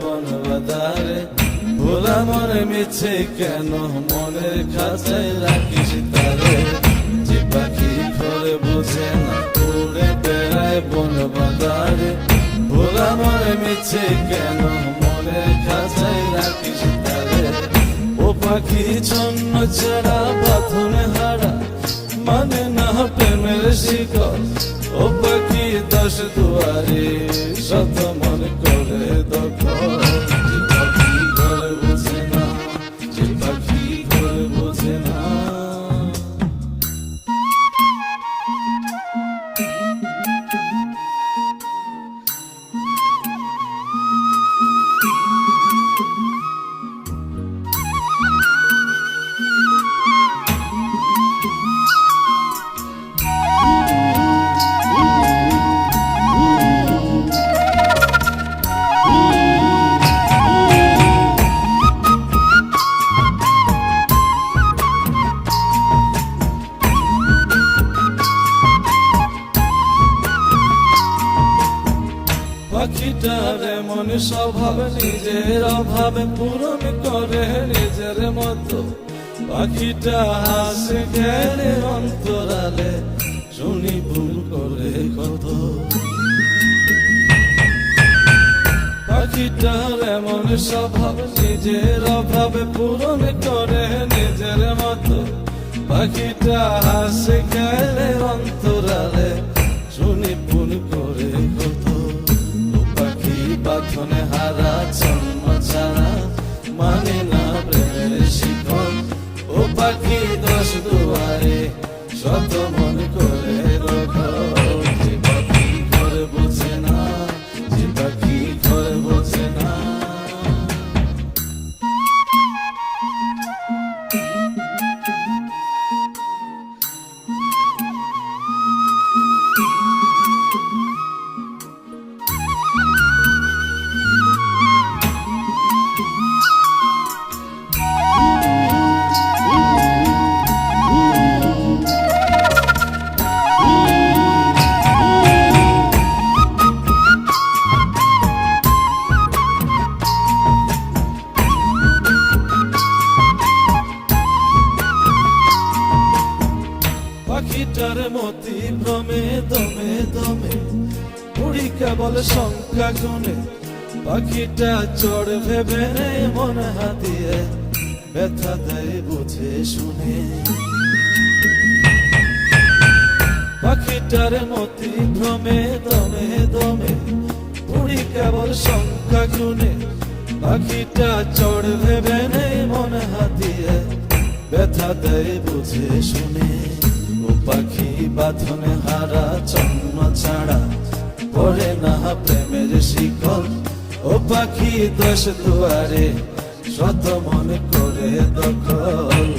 বনবাদারে ভোলা মনে মিছে কেন মনের খাঁচায় রাখিস তারে যে পাখি ঘরে বোঝে না উড়ে বেড়ায় বনবাদারে ভোলা মনে মিছে কেন মনের খাঁচায় রাখিস তারে ও পাখি ছন্ন ছাড়া বাঁধনে হারা মানে না প্রেমের শিকল ও পাখি দশ দুয়ারে শত মন করে দখল যে পাখি ঘরে বোঝে না যে পাখি ঘরে বোঝে না পাখিটার এমন স্বভাব নিজের অভাবে পূরণ করে নিজের মতো পাখিটা হাসে খেলে অন্তরালে শুনি ভুল করে কত পাখিটার এমন স্বভাব নিজের অভাবে পূরণ করে নিজের মতো পাখিটা হাসে খেলে অন্তরালে শুনি ভুল করে কত বাঁধনে হারা জন্ম ছাড়া মানে না প্রেমের শিকল ও পাখি দশ দুয়ারে শত মন করে দখল যে পাখি ঘরে বোঝে না যে পাখি ঘরে বোঝে না পাখিটার মতি ভ্রমে দমে দমে উড়ি কেবল সংখ্যা গুনে পাখিটা চড় ভেবে মন হাতিয়ে ব্যথা দেয় বুঝে শুনে পাখিটার মতি ভ্রমে দমে দমে উড়ি কেবল সংখ্যা গুনে পাখিটা চড় ভেবে মন হাতিয়ে ব্যথা দেয় বুঝে শুনে ও পাখি বাঁধনে হারা জন্ম ছাড়া পড়ে না প্রেমের শিকল ও পাখি দশ দুয়ারে শত মন করে দখল